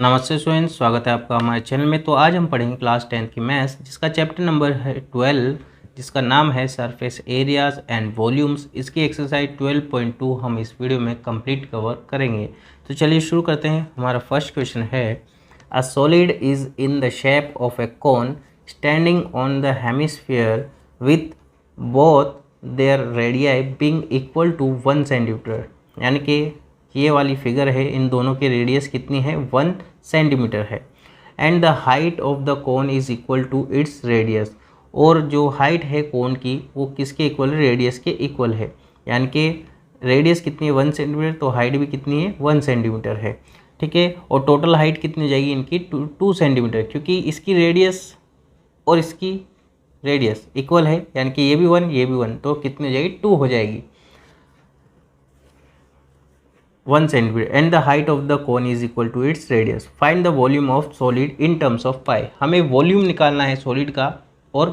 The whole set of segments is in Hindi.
नमस्ते स्टूडेंट्स, स्वागत है आपका हमारे चैनल में। तो आज हम पढ़ेंगे क्लास 10 की मैथ्स, जिसका चैप्टर नंबर है 12, जिसका नाम है सरफेस एरियाज एंड वॉल्यूम्स। इसकी एक्सरसाइज 12.2 हम इस वीडियो में कंप्लीट कवर करेंगे। तो चलिए शुरू करते हैं। हमारा फर्स्ट क्वेश्चन है, a solid is in the shape of a cone standing on the hemisphere with both their radii being equal to 1 centimetre. यानी कि ये वाली फिगर है, इन दोनों की रेडियस कितनी है, 1 सेंटीमीटर है। And the height of the cone is equal to its radius. और जो हाइट है कोन की वो किसके इक्वल है, रेडियस के इक्वल है। यानी कि रेडियस कितनी है, 1 सेंटीमीटर, तो हाइट भी कितनी है, 1 सेंटीमीटर है। ठीक है। और टोटल हाइट कितनी हो जाएगी इनकी, 2 सेंटीमीटर, क्योंकि इसकी रेडियस और इसकी रेडियस इक्वल है। यानी कि ये भी 1 ये भी 1, तो कितनी हो जाएगी, 2 हो जाएगी, 1 centimetre. And the height of the cone is equal to its radius. Find the volume of solid in terms of pi. हमें वॉल्यूम निकालना है सॉलिड का और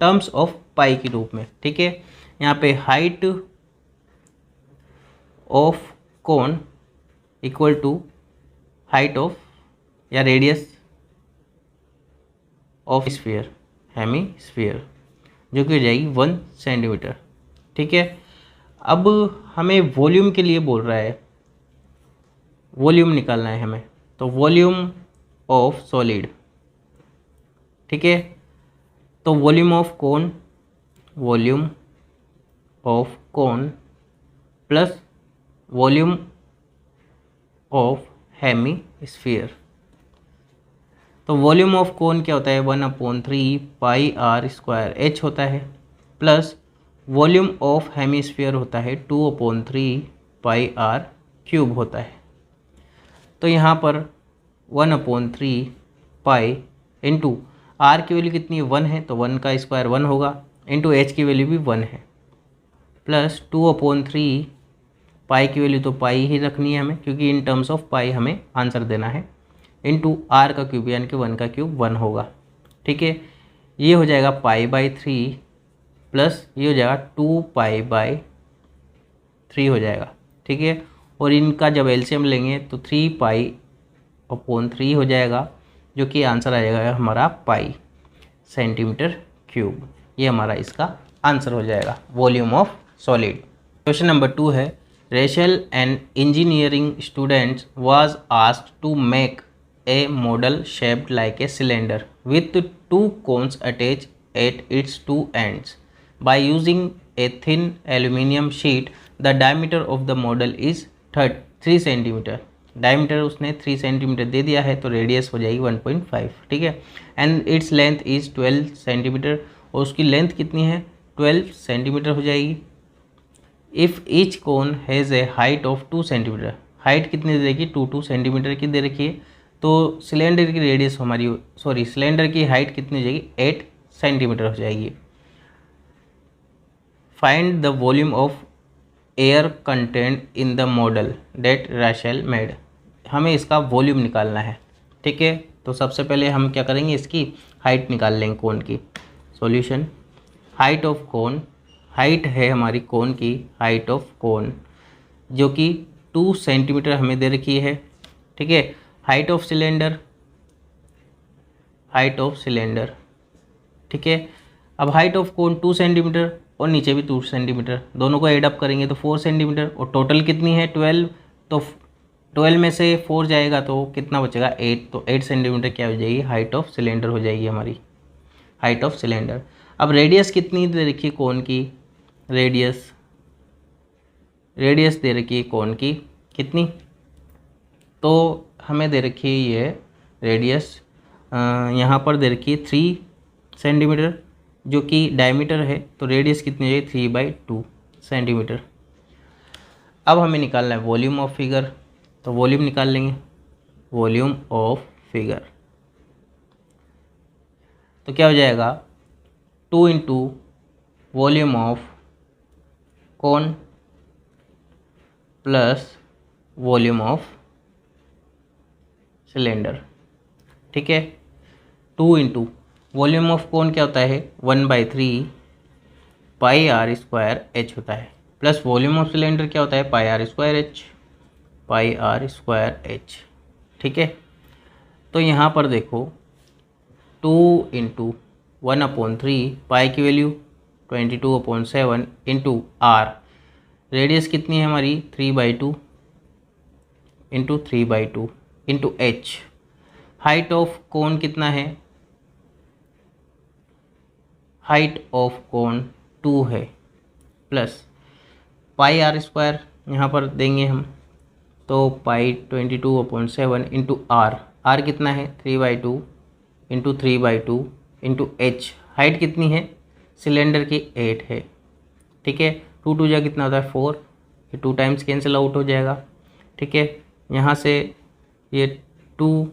टर्म्स ऑफ पाई के रूप में। ठीक है। यहाँ पे height of cone equal to height of या radius of sphere, hemisphere, जो कि हो जाएगी 1 सेंटीमीटर। ठीक है। अब हमें वॉल्यूम के लिए बोल रहा है, वॉल्यूम निकालना है हमें। तो वॉल्यूम ऑफ सॉलिड, ठीक है। तो volume of cone, volume of cone plus volume of hemi sphere. तो वॉल्यूम ऑफ कोन क्या होता है, 1/3 पाई आर स्क्वायर एच होता है, plus volume of hemi sphere होता है 2/3 पाई आर क्यूब होता है। तो यहाँ पर 1/3 पाई इंटू आर की वैल्यू कितनी है, 1 है, तो 1 का स्क्वायर 1 होगा, इंटू एच की वैल्यू भी 1 है, प्लस 2/3 पाई की वैल्यू तो पाई ही रखनी है हमें, क्योंकि इन टर्म्स ऑफ पाई हमें आंसर देना है, इंटू आर का क्यूब, यानी कि 1 का क्यूब 1 होगा। ठीक है। ये हो जाएगा पाई/3 प्लस ये हो जाएगा 2 पाई/3 हो जाएगा। ठीक है। और इनका जब एलसीएम लेंगे तो 3 पाई/3 हो जाएगा, जो कि आंसर आ जाएगा हमारा पाई सेंटीमीटर क्यूब। ये हमारा इसका आंसर हो जाएगा, volume of solid. Question number 2 है, Rachel an engineering student was asked to make a model shaped like a cylinder with 2 cones attach at its 2 ends. By using a thin aluminium sheet, the diameter of the model is 3 centimetre. Diameter उसने 3 सेंटीमीटर दे दिया है, तो रेडियस हो जाएगी 1.5। ठीक है। And its length is 12 centimetre, और उसकी लेंथ कितनी है, 12 सेंटीमीटर हो जाएगी। If each cone has a height of 2 centimetre, height कितनी दे रखी, 2 सेंटीमीटर की दे रखी है, तो सिलेंडर की रेडियस हमारी, सिलेंडर की हाइट कितनी हो जाएगी, 8 सेंटीमीटर हो जाएगी। Find the volume of air content in the model that Rachel made. हमें इसका वॉल्यूम निकालना है। ठीक है। तो सबसे पहले हम क्या करेंगे, इसकी हाइट निकाल लेंगे कोन की। Solution, height of cone, height है हमारी कोन की, हाइट ऑफ कोन जो कि 2 सेंटीमीटर हमें दे रखी है। ठीक है। Height of cylinder, height of cylinder, ठीक है। अब हाइट ऑफ कोन 2 सेंटीमीटर और नीचे भी 2 सेंटीमीटर, दोनों को एडअप करेंगे तो 4 सेंटीमीटर, और टोटल कितनी है 12, तो 12 में से 4 जाएगा तो कितना बचेगा, 8, तो 8 सेंटीमीटर क्या हो जाएगी, हाइट ऑफ सिलेंडर हो जाएगी हमारी, हाइट ऑफ सिलेंडर। अब रेडियस कितनी दे रखी है कोन की, रेडियस दे रखी है कोन की कितनी, तो हमें दे रखी है ये रेडियस, यहाँ पर दे रखी है 3 सेंटीमीटर, जो कि डायमीटर है, तो रेडियस कितनी है, 3/2 सेंटीमीटर। अब हमें निकालना है वॉल्यूम ऑफ फिगर, तो वॉल्यूम निकाल लेंगे, वॉल्यूम ऑफ फिगर। तो क्या हो जाएगा, 2 into volume of cone plus volume of cylinder. ठीक है। 2 इंटू वॉल्यूम ऑफ कोन क्या होता है, 1/3 पाई आर स्क्वायर एच होता है, प्लस वॉल्यूम ऑफ सिलेंडर क्या होता है, pi are square H, pi are square H. ठीक है। तो यहाँ पर देखो 2 इंटू 1/3 पाई की वैल्यू 22/7 इंटू आर, रेडियस कितनी है हमारी 3/2 into 3/2 into H, height of कोन कितना है, हाइट ऑफ कोन 2 है, प्लस पाई आर स्क्वायर यहाँ पर देंगे हम, तो पाई 22/7 इंटू आर, आर कितना है 3/2 इंटू 3/2 इंटू एच, हाइट कितनी है सिलेंडर की 8 है, ठीक है। 2 2 जा कितना होता है 4, ये 2 टाइम्स कैंसिल आउट हो जाएगा, ठीक है। यहाँ से ये 2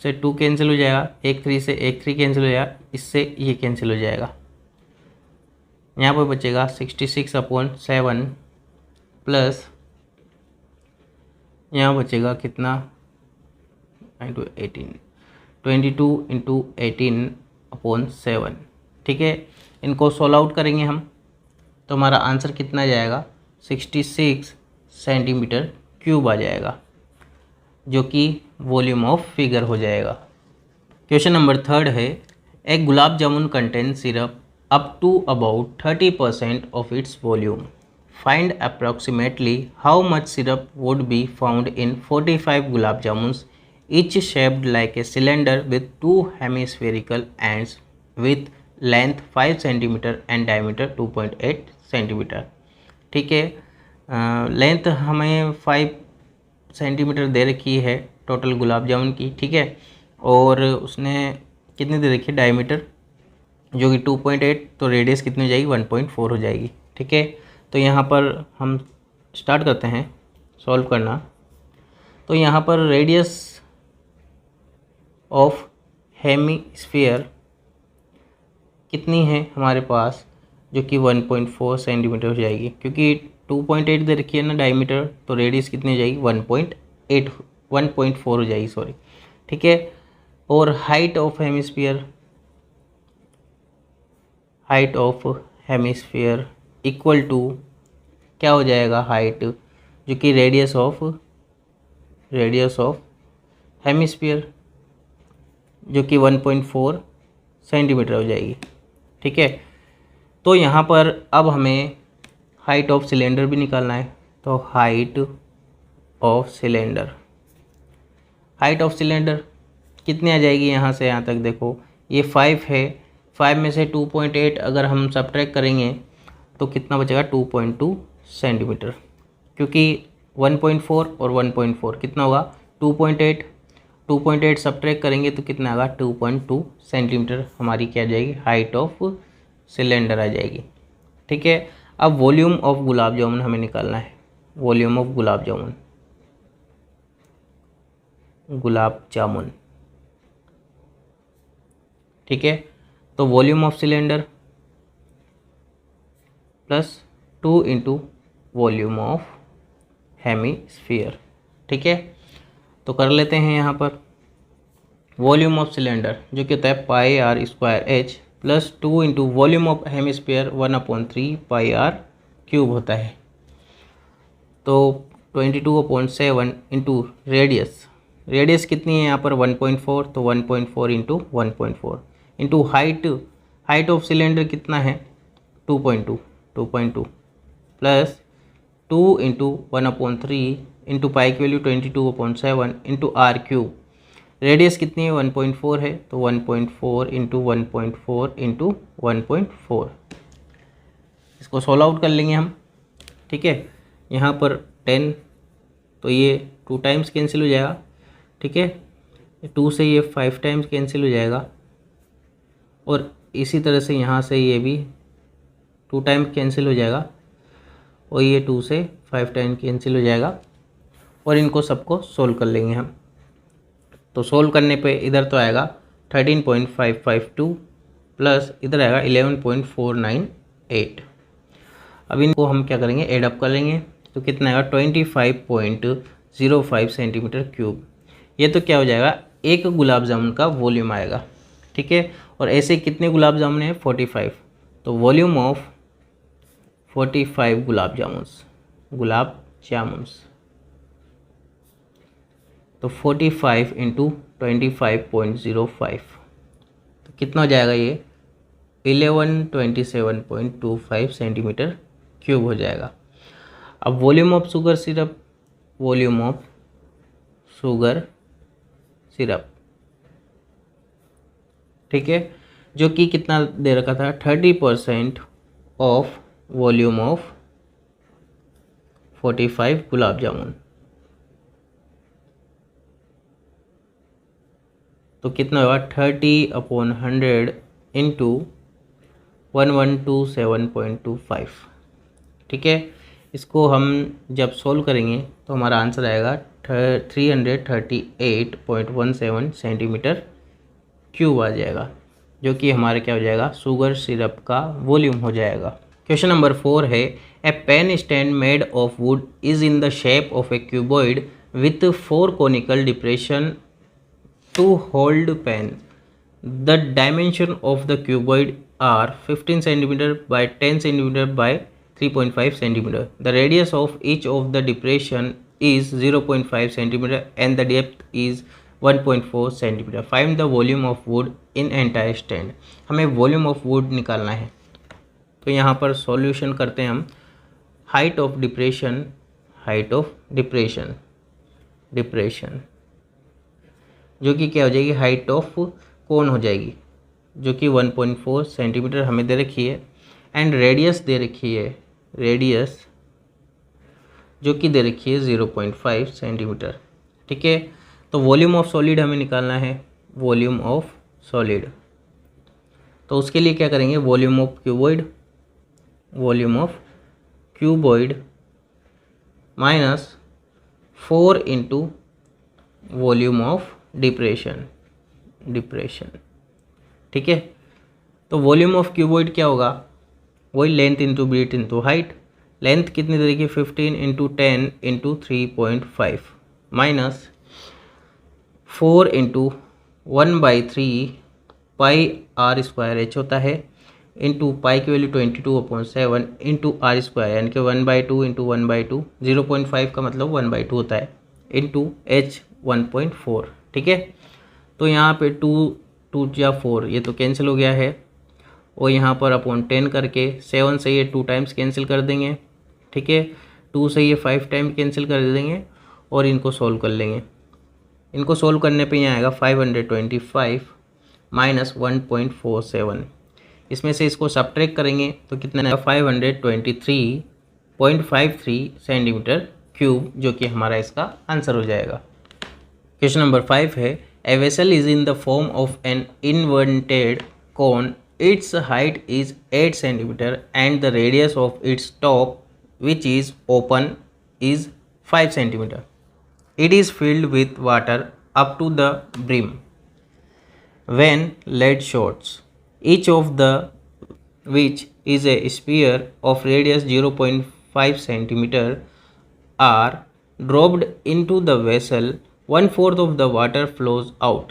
से 2 कैंसिल हो जाएगा, 1 3 से 1 3 कैंसिल हो जाएगा, इससे ये कैंसिल हो जाएगा, यहाँ पर बचेगा 66/7 प्लस यहाँ बचेगा कितना 18 22 इंटू 18/7, ठीक है। इनको सोल्व आउट करेंगे हम तो हमारा आंसर कितना जाएगा 66 सेंटीमीटर क्यूब आ जाएगा, जो कि वॉल्यूम ऑफ फिगर हो जाएगा। क्वेश्चन नंबर 3 है, एक gulab jamun contain syrup up to about 30% of its volume, find approximately how much syrup would be found in 45 gulab jamuns, each shaped like a cylinder with 2 hemispherical ends with length 5 cm and diameter 2.8 cm, ठीक है। लेंथ हमें 5 सेंटीमीटर दे रखी है टोटल गुलाब जामुन की, ठीक है, और उसने कितनी दे रखी है डायमीटर जो कि 2.8, तो रेडियस कितनी हो जाएगी 1.4 हो जाएगी, ठीक है। तो यहाँ पर हम स्टार्ट करते हैं सॉल्व करना। तो यहाँ पर रेडियस ऑफ हेमीस्फीयर कितनी है हमारे पास, जो कि 1.4 सेंटीमीटर हो जाएगी, क्योंकि 2.8 दे रखी है ना डायमीटर, तो रेडियस कितनी हो जाएगी 1.4 हो जाएगी, सॉरी, ठीक है। और height of hemisphere equal to क्या हो जाएगा हाइट, जो कि रेडियस ऑफ हेमीस्फीयर, जो कि 1.4 सेंटीमीटर हो जाएगी, ठीक है। तो यहाँ पर अब हमें हाइट ऑफ सिलेंडर भी निकालना है, तो हाइट ऑफ सिलेंडर कितनी आ जाएगी, यहाँ से यहाँ तक देखो ये 5 है, 5 में से 2.8 अगर हम सब्ट्रैक्ट करेंगे तो कितना बचेगा 2.2 सेंटीमीटर, क्योंकि 1.4 और 1.4 कितना होगा 2.8 सब्ट्रैक्ट करेंगे तो कितना आएगा 2.2 सेंटीमीटर, हमारी क्या आ जाएगी हाइट ऑफ सिलेंडर आ जाएगी, ठीक है। अब वॉल्यूम ऑफ गुलाब जामुन हमें निकालना है, वॉल्यूम ऑफ गुलाब जामुन, ठीक है। तो volume of cylinder plus 2 into volume of hemisphere, ठीक है। तो कर लेते हैं यहाँ पर वॉल्यूम ऑफ सिलेंडर जो कि होता है pi are square H plus 2 into volume of hemisphere 1/3 pi R cube होता है। तो 22/7 इंटू रेडियस कितनी है यहाँ पर 1.4, तो 1.4 into 1.4 into height of cylinder कितना है 2.2 प्लस 2 इंटू 1/3 इंटू पाई की value 22/7 into r cube, radius कितनी है 1.4 है, तो 1.4 इंटू 1.4 इंटू 1.4, इसको सोल्व आउट कर लेंगे हम, ठीक है। यहाँ पर 10, तो ये 2 टाइम्स कैंसिल हो जाएगा, ठीक है, 2 से ये 5 टाइम्स कैंसिल हो जाएगा, और इसी तरह से यहाँ से ये भी 2 टाइम्स कैंसिल हो जाएगा, और ये 2 से 5 टाइम्स कैंसिल हो जाएगा, और इनको सबको सोल्व कर लेंगे हम। तो सोल्व करने पे इधर तो आएगा 13.552 प्लस इधर आएगा 11.498। अब इनको हम क्या करेंगे ऐड अप कर लेंगे, तो कितना आएगा 25.05 सेंटीमीटर क्यूब। ये तो क्या हो जाएगा एक गुलाब जामुन का वॉल्यूम आएगा, ठीक है। और ऐसे कितने गुलाब जामुन हैं 45, तो वॉल्यूम ऑफ 45 गुलाब जामुन्स तो 45 इंटू 25.05, तो कितना हो जाएगा ये 1127.25 सेंटीमीटर क्यूब हो जाएगा। अब volume of sugar syrup, volume of sugar syrup, ठीक है, जो कि कितना दे रखा था 30% of volume of 45 gulab jamun, तो कितना होगा 30/100 इंटू 1127.25, ठीक है। इसको हम जब सोल्व करेंगे तो हमारा आंसर आएगा 338.17 सेंटीमीटर क्यूब आ जाएगा, जो कि हमारे क्या हो जाएगा शुगर सिरप का वॉल्यूम हो जाएगा। क्वेश्चन नंबर 4 है a pen stand made of wood is in the shape of a cuboid with 4 conical depression to hold pen. The dimension of the cuboid are 15 cm by 10 cm by 3.5 cm. The radius of each of the depression is 0.5 cm and the depth is 1.4 cm. Find the volume of wood in entire stand. हमें वॉल्यूम ऑफ वुड निकालना है, तो यहाँ पर सॉल्यूशन करते हैं हम। Height of depression, height of depression, depression जो कि क्या हो जाएगी हाइट ऑफ कोन हो जाएगी, जो कि 1.4 सेंटीमीटर हमें दे रखी है, एंड रेडियस दे रखी है, रेडियस जो कि दे रखी है 0.5 सेंटीमीटर, ठीक है। तो वॉल्यूम ऑफ सॉलिड हमें निकालना है, वॉल्यूम ऑफ सॉलिड, तो उसके लिए क्या करेंगे volume of cuboid, volume of cuboid minus 4 into volume of depression, depression, ठीक है। तो वॉल्यूम ऑफ क्यूबॉइड क्या होगा, वही length into breadth into height. Length कितनी तरीके 15 into 10 into 3.5 minus 4 into 1/3 pi are square H होता है, इंटू पाई की वैल्यू 22/7 इंटू आर स्क्वायर, यानी कि 1/2 इंटू 1/2, 0.5 का मतलब 1/2 होता है, इंटू एच 1.4, ठीक है। तो यहाँ पे 2 या 4 ये तो कैंसिल हो गया है, और यहाँ पर अपॉन 10 करके 7 से ये 2 टाइम्स कैंसिल कर देंगे, ठीक है। 2 से ये 5 टाइम कैंसिल कर देंगे और इनको सोल्व कर लेंगे। इनको सोल्व करने पे यहाँ आएगा 525 माइनस 1.47, इसमें से इसको सब्ट्रैक्ट करेंगे तो कितना आएगा 523.53 सेंटीमीटर क्यूब, जो कि हमारा इसका आंसर हो जाएगा। क्वेश्चन नंबर 5 है a vessel is in the form of an inverted cone, its height is 8 centimetre and the radius of its top which is open is 5 centimetre. It is filled with water up to the brim. When lead shots, each of the which is a sphere of radius 0.5 centimeter are dropped into the vessel, 1/4 of the water flows out.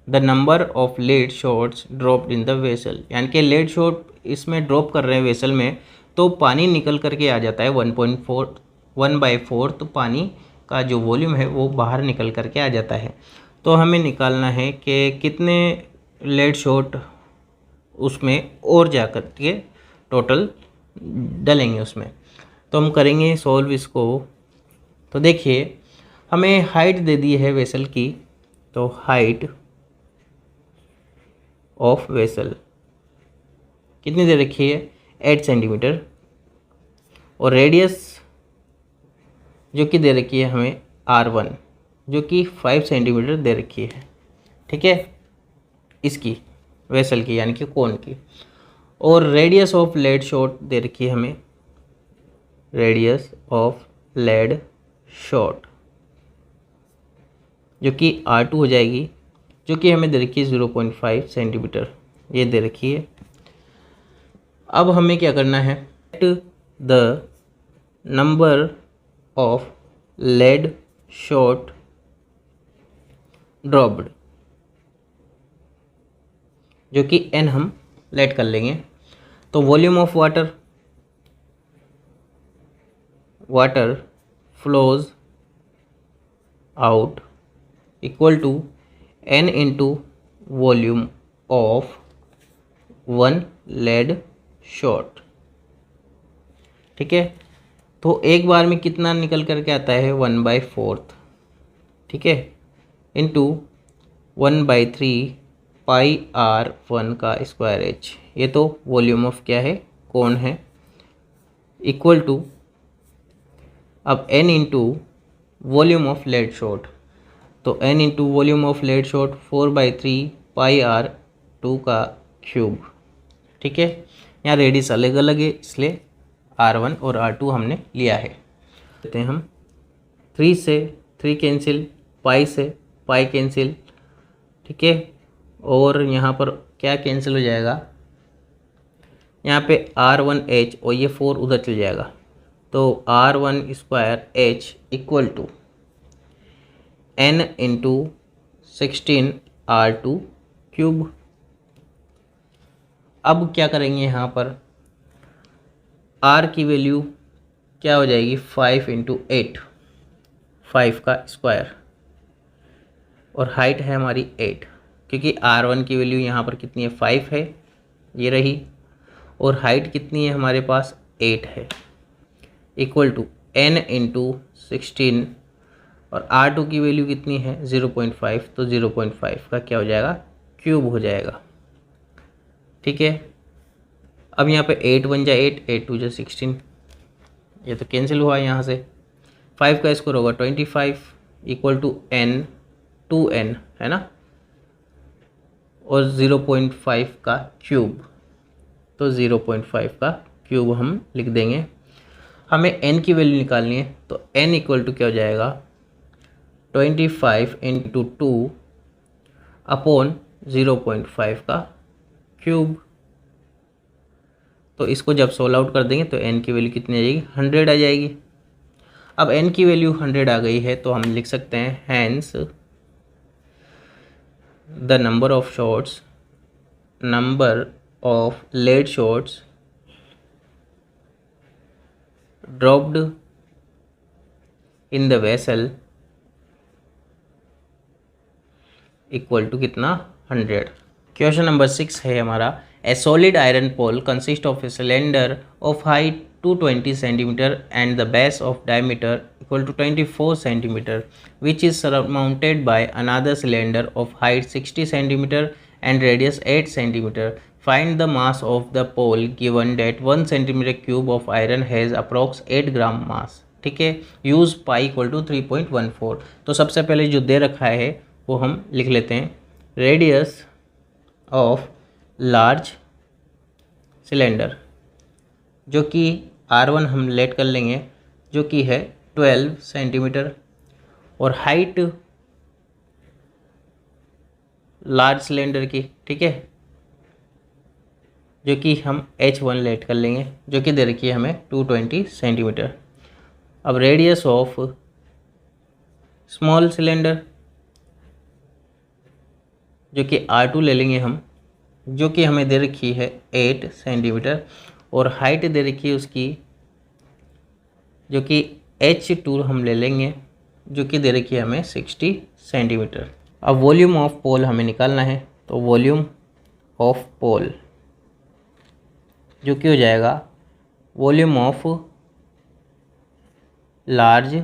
The number of lead shots dropped in the vessel, यानी कि lead shot इसमें ड्रॉप कर रहे हैं वेसल में, तो पानी निकल करके आ जाता है 1/4 तो पानी का जो वॉल्यूम है वो बाहर निकल करके आ जाता है। तो हमें निकालना है कि कितने लेड शॉट उसमें और जा कर के टोटल डलेंगे उसमें। तो हम करेंगे सॉल्व इसको। तो देखिए हमें हाइट दे दी है वेसल की, तो हाइट ऑफ वेसल कितनी दे रखी है 8 सेंटीमीटर, और रेडियस जो कि दे रखी है हमें R1 जो कि 5 सेंटीमीटर दे रखी है, ठीक है, इसकी वेसल की यानी कि कोन की। और रेडियस ऑफ लेड शॉट दे रखी है हमें, रेडियस ऑफ लेड शॉट जो कि R2 हो जाएगी, जो कि हमें दे रखी है 0.5 सेंटीमीटर, ये दे रखी है। अब हमें क्या करना है, the number of lead shot dropped जो कि n हम लेट कर लेंगे। तो volume of water flows out equal to n into volume of 1 lead shot. ठीक है, तो एक बार में कितना निकल करके आता है 1/4, ठीक है, इंटू 1/3 पाई r1 का स्क्वायर h। ये तो वॉल्यूम ऑफ क्या है, कोन है, इक्वल टू अब n into volume of lead shot, तो n into volume of lead shot 4/3 pi r2 का क्यूब। ठीक है, यहाँ रेडियस अलग अलग है इसलिए r1 और r2 हमने लिया है। कहते हैं हम 3 से 3 कैंसिल, पाई से पाई कैंसिल, ठीक है, और यहाँ पर क्या कैंसिल हो जाएगा, यहाँ पे r1h और ये 4 उधर चल जाएगा, तो r1 square h equal to n into 16 r2 cube. अब क्या करेंगे, यहाँ पर r की वैल्यू क्या हो जाएगी 5 इंटू 8, 5 का स्क्वायर, और हाइट है हमारी 8, क्योंकि r1 की वैल्यू यहाँ पर कितनी है 5 है, ये रही, और हाइट कितनी है हमारे पास 8 है, इक्वल टू n इंटू 16, और r2 की वैल्यू कितनी है 0.5, तो 0.5 का क्या हो जाएगा, क्यूब हो जाएगा। ठीक है, अब यहाँ पे 8 बन जाए 8, 8 2 जा 16, ये तो कैंसिल हुआ यहाँ से, 5 का स्क्वायर होगा 25 इक्वल टू n 2n, है ना, और 0.5 का क्यूब, तो 0.5 का क्यूब हम लिख देंगे। हमें n की वैल्यू निकालनी है, तो n इक्वल टू क्या हो जाएगा 25 इंटू 2 अपॉन 0.5 का क्यूब। तो इसको जब सोल्व आउट कर देंगे तो n की वैल्यू कितनी आ जाएगी 100 आ जाएगी। अब n की वैल्यू 100 आ गई है, तो हम लिख सकते हैं hence the number of lead shots dropped in the vessel equal to कितना 100। क्वेश्चन नंबर 6 है हमारा, a solid iron pole consist of a cylinder of height 220 centimetre and the base of diameter equal to 24 centimetre which is surmounted by another cylinder of height 60 centimeter and radius 8 centimeter. Find the mass of the pole given that 1 centimeter cube of iron has approx 8 gram mass। ठीक है, यूज पाई इक्वल टू 3.14। तो सबसे पहले जो दे रखा है वो हम लिख लेते हैं, रेडियस ऑफ लार्ज सिलेंडर, जो कि R1 हम लेट कर लेंगे, जो कि है 12 सेंटीमीटर, और हाइट लार्ज सिलेंडर की, ठीक है, जो कि हम H1 लेट कर लेंगे, जो कि दे रखी है हमें 220 सेंटीमीटर। अब रेडियस ऑफ स्मॉल सिलेंडर, जो कि R2 ले लेंगे हम, जो कि हमें दे रखी है 8 सेंटीमीटर, और हाइट दे रखी है उसकी, जो कि H2 हम ले लेंगे, जो कि दे रखी है हमें 60 सेंटीमीटर। अब वॉल्यूम ऑफ पोल हमें निकालना है, तो वॉल्यूम ऑफ पोल जो कि हो जाएगा volume of large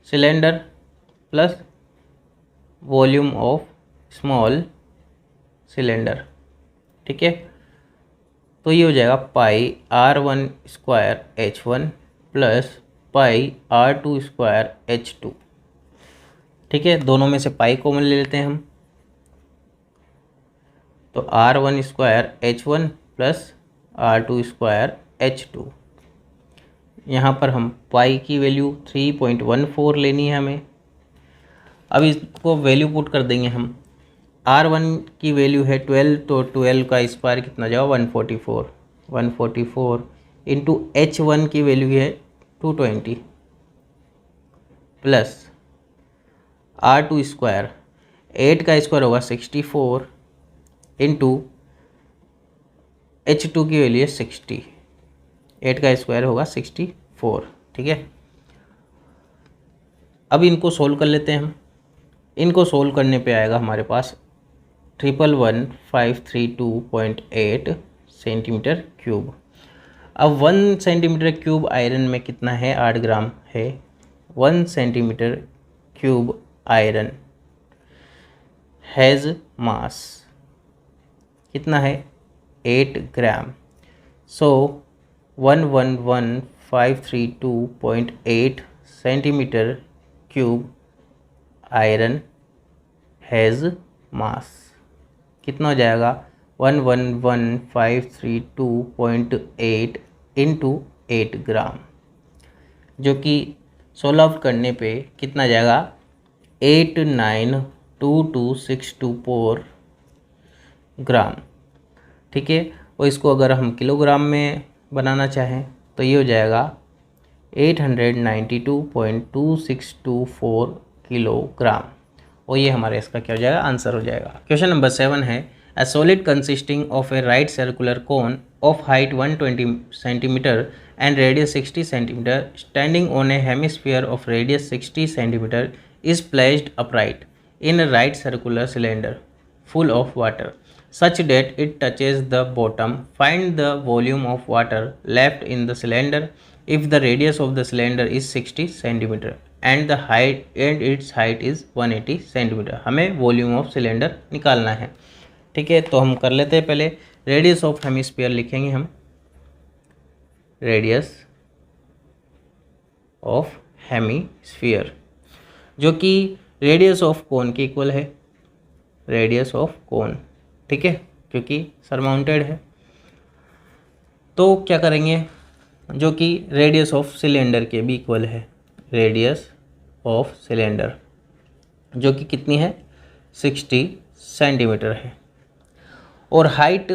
cylinder plus volume of small cylinder. ठीक है, तो ये हो जाएगा पाई R1 square H1 plus pi R2 square H2। ठीक है, दोनों में से पाई कॉमन ले लेते हैं हम, तो R1 square H1 plus R2 square H2। यहाँ पर हम पाई की वैल्यू 3.14 लेनी है हमें। अब इसको वैल्यू पुट कर देंगे हम, R1 की वैल्यू है 12, तो 12 का स्क्वायर कितना जाओ 144 इंटू H1 की वैल्यू है 220 प्लस R2 स्क्वायर, 8 का स्क्वायर होगा 64 इंटू H2 की वैल्यू है 60, 8 का स्क्वायर होगा 64। ठीक है, अब इनको सोल्व कर लेते हैं हम, इनको सोल्व करने पे आएगा हमारे पास 111,532.8 सेंटीमीटर क्यूब। अब 1 सेंटीमीटर क्यूब आयरन में कितना है, 8 ग्राम है। 1 सेंटीमीटर क्यूब आयरन हैज़ मास कितना है, 8 ग्राम। सो 111,532.8 सेंटीमीटर क्यूब आयरन हैज़ मास कितना हो जाएगा, 111,532.8 इंटू 8 ग्राम, जो कि सोल्व आउट करने पे कितना जाएगा, 8922,624 ग्राम। ठीक है, और इसको अगर हम किलोग्राम में बनाना चाहें तो ये हो जाएगा 892.2624 किलोग्राम, और ये हमारे इसका क्या हो जाएगा, आंसर हो जाएगा। क्वेश्चन नंबर 7 है, a solid consisting of A right circular cone of height 120 centimetre and radius 60 cm standing on a hemisphere of radius 60 cm is placed upright in a right circular cylinder full of water such that it touches the bottom. Find the volume of water left in the cylinder if the radius of the cylinder is 60 cm and the height and its height is 180 cm. हमें वॉल्यूम ऑफ सिलेंडर निकालना है। ठीक है, तो हम कर लेते हैं। पहले रेडियस ऑफ हेमिस्फीयर लिखेंगे हम, रेडियस ऑफ हेमिस्फीयर जो कि रेडियस ऑफ कोन के इक्वल है, रेडियस ऑफ कोन। ठीक है, क्योंकि सरमाउंटेड है। तो क्या करेंगे, जो कि रेडियस ऑफ सिलेंडर के भी इक्वल है, रेडियस ऑफ सिलेंडर जो कि कितनी है, 60 सेंटीमीटर है, और हाइट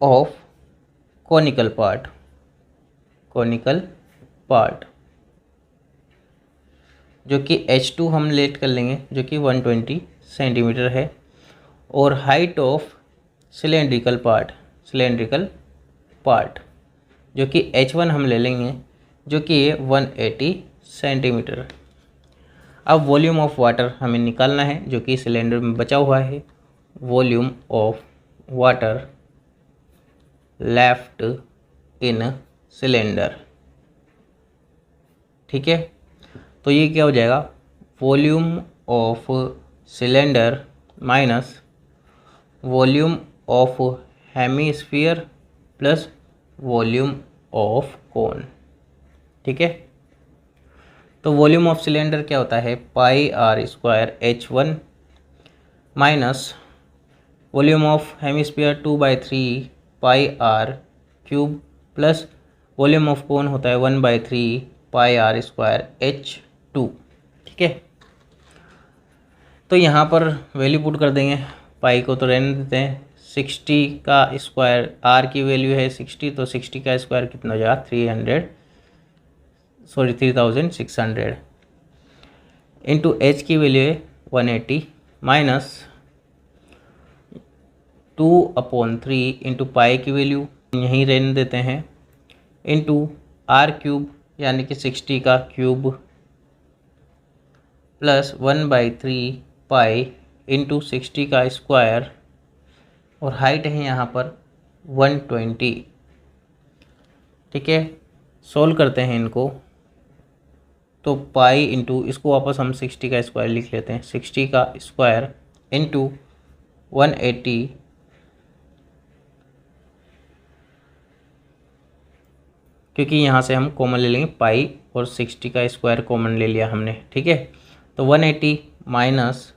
ऑफ कोनिकल पार्ट जो कि H2 हम लेट कर लेंगे, जो कि 120 सेंटीमीटर है, और हाइट ऑफ सिलेंड्रिकल पार्ट जो कि H1 हम ले लेंगे, जो कि ये 180 सेंटीमीटर। अब वॉल्यूम ऑफ वाटर हमें निकालना है, जो कि सिलेंडर में बचा हुआ है, volume of water left in cylinder. ठीक है, तो ये क्या हो जाएगा, volume of cylinder minus volume of hemisphere plus volume of cone. ठीक है, तो वॉल्यूम ऑफ सिलेंडर क्या होता है, pi are square H1 minus volume of hemisphere 2/3 pi R cube plus volume of cone होता है 1/3 पाई आर स्क्वायर H2। ठीक है, तो यहाँ पर वैल्यू पुट कर देंगे, पाई को तो रहने देते हैं, 60 का स्क्वायर, आर की वैल्यू है 60, तो 60 का स्क्वायर कितना हो जाएगा, 3600 इंटू एच की वैल्यू है 180 माइनस 2/3 इंटू पाई की वैल्यू यहीं रहने देते हैं, इंटू आर क्यूब यानी कि 60 का क्यूब प्लस 1/3 पाई इंटू 60 का स्क्वायर, और हाइट है यहाँ पर 120। ठीक है, सोल्व करते हैं इनको, तो पाई इंटू इसको वापस हम 60 का स्क्वायर लिख लेते हैं, 60 का स्क्वायर इंटू 180 क्योंकि यहाँ से हम कॉमन ले लेंगे पाई, और 60 का स्क्वायर कॉमन ले लिया हमने। ठीक है, तो 180 माइनस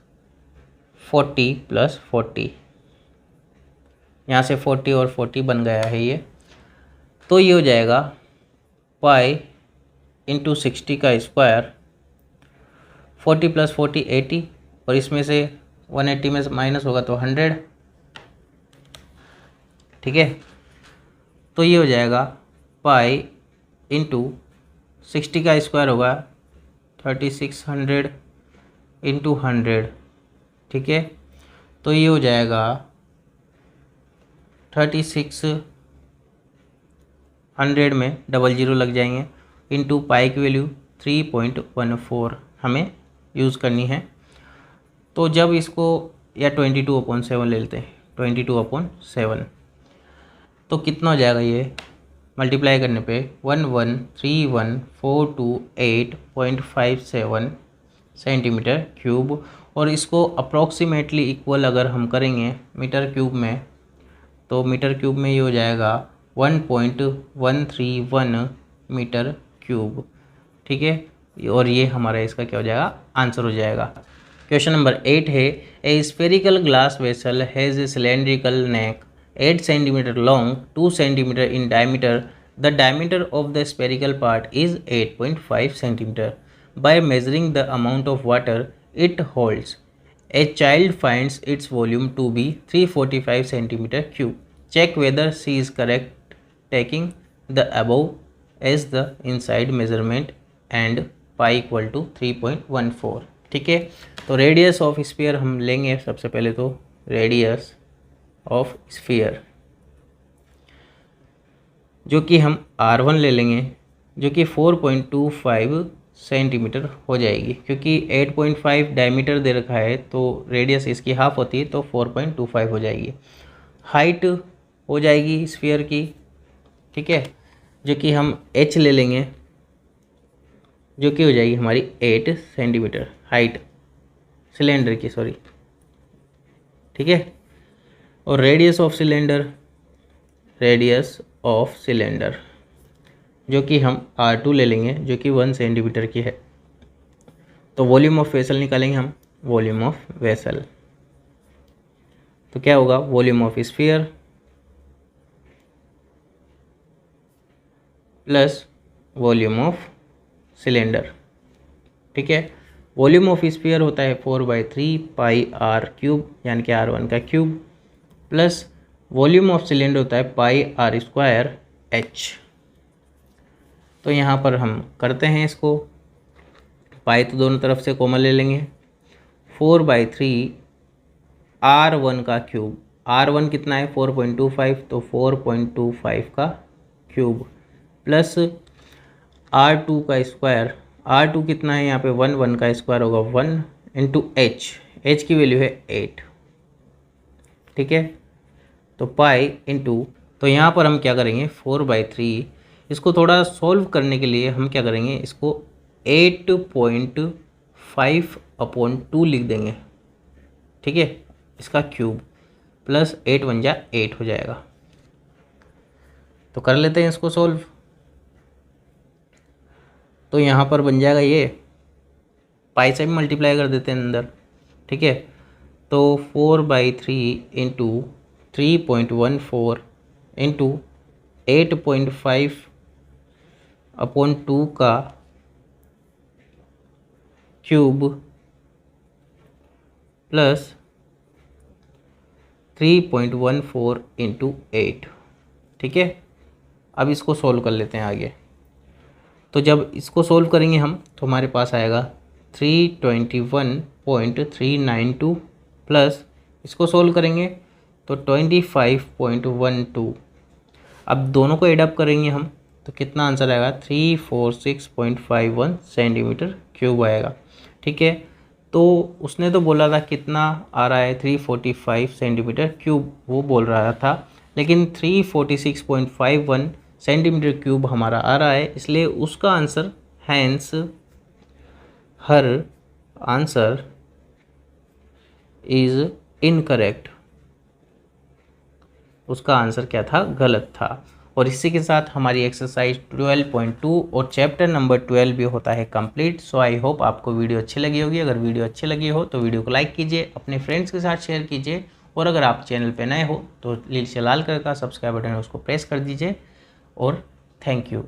40 प्लस 40, यहाँ से 40 और 40 बन गया है ये, तो ये हो जाएगा पाई इंटू 60 का स्क्वायर, 40 प्लस 40 80, और इसमें से 180 में से माइनस होगा तो 100। ठीक है, तो ये हो जाएगा पाई इंटू 60 का स्क्वायर होगा 3600 इंटू 100। ठीक है, तो ये हो जाएगा 3600 में 00 लग जाएंगे, इंटू पाई की वैल्यू 3.14 हमें यूज़ करनी है। तो जब इसको या 22/7 ले लेते हैं, 22/7 तो कितना हो जाएगा, ये मल्टीप्लाई करने पे 1131428.57 सेंटीमीटर क्यूब। और इसको अप्रॉक्सीमेटली इक्वल अगर हम करेंगे मीटर क्यूब में, तो मीटर क्यूब में ये हो जाएगा 1.131 मीटर क्यूब। ठीक है, और ये हमारा इसका क्या हो जाएगा, आंसर हो जाएगा। क्वेश्चन नंबर 8 है, a spherical glass vessel has a cylindrical neck 8 centimetre long 2 centimetre in diameter. The diameter of the spherical part is 8.5 centimetre. By measuring the amount of water it holds, a child finds its volume to be 345 centimetre cube. Check whether she is correct taking the above as the inside measurement and pi equal to 3.14। ठीक है, तो रेडियस ऑफ स्फीयर हम लेंगे सबसे पहले, तो रेडियस ऑफ स्फीयर जो कि हम R1 ले लेंगे, जो कि 4.25 सेंटीमीटर हो जाएगी, क्योंकि 8.5 डायमीटर दे रखा है तो रेडियस इसकी हाफ होती है, तो 4.25 हो जाएगी। हाइट हो जाएगी स्फीयर की, ठीक है, जो कि हम H ले लेंगे, जो कि हो जाएगी हमारी 8 सेंटीमीटर हाइट सिलेंडर की, सॉरी। ठीक है, और radius of cylinder, radius of cylinder जो कि हम R2 ले लेंगे, जो कि 1 सेंटीमीटर की है। तो वॉल्यूम ऑफ वेसल निकालेंगे हम, वॉल्यूम ऑफ वेसल, तो क्या होगा, volume of sphere plus volume of cylinder. ठीक है, वॉल्यूम ऑफ स्फीयर होता है 4/3 पाई R क्यूब, यानी कि R1 का cube, plus volume of cylinder होता है पाई R² H। तो यहाँ पर हम करते हैं इसको, पाई तो दोनों तरफ से कॉमन ले लेंगे, 4/3 R1 का क्यूब, R1 कितना है 4.25, तो 4.25 का क्यूब, प्लस R2 का स्क्वायर, R2 कितना है यहाँ पे 1 का स्क्वायर होगा 1 इंटू H की वैल्यू है 8। ठीक है, तो पाई इंटू, तो यहाँ पर हम क्या करेंगे 4/3, इसको थोड़ा सॉल्व करने के लिए हम क्या करेंगे, इसको 8.5/2 लिख देंगे। ठीक है, इसका क्यूब, प्लस 8 1 जा 8 हो जाएगा। तो कर लेते हैं इसको सॉल्व, तो यहाँ पर बन जाएगा ये, पाई से भी मल्टीप्लाई कर देते हैं अंदर। ठीक है, तो 4/3 इंटू 3.14 इंटू 8.5/2 का क्यूब प्लस 3.14 इंटू 8। ठीक है, अब इसको सोल्व कर लेते हैं आगे। तो जब इसको सोल्व करेंगे हम, तो हमारे पास आएगा 321.392 प्लस इसको सोल्व करेंगे तो 25.12। अब दोनों को एडअप करेंगे हम, तो कितना आंसर आएगा 346.51 सेंटीमीटर क्यूब आएगा। ठीक है, तो उसने तो बोला था कितना आ रहा है 345 सेंटीमीटर क्यूब, वो बोल रहा था, लेकिन 346.51 सेंटीमीटर क्यूब हमारा आ रहा है, इसलिए उसका answer, hence her answer is incorrect, उसका आंसर क्या था, गलत था। और इसी के साथ हमारी एक्सरसाइज 12.2 और चैप्टर नंबर 12 भी होता है कंप्लीट। सो आई होप आपको वीडियो अच्छी लगी होगी। अगर वीडियो अच्छी लगी हो तो वीडियो को लाइक कीजिए, अपने फ्रेंड्स के साथ शेयर कीजिए, और अगर आप चैनल पे नए हो तो नीचे लाल कलर का सब्सक्राइब बटन है उसको प्रेस कर दीजिए। और थैंक यू।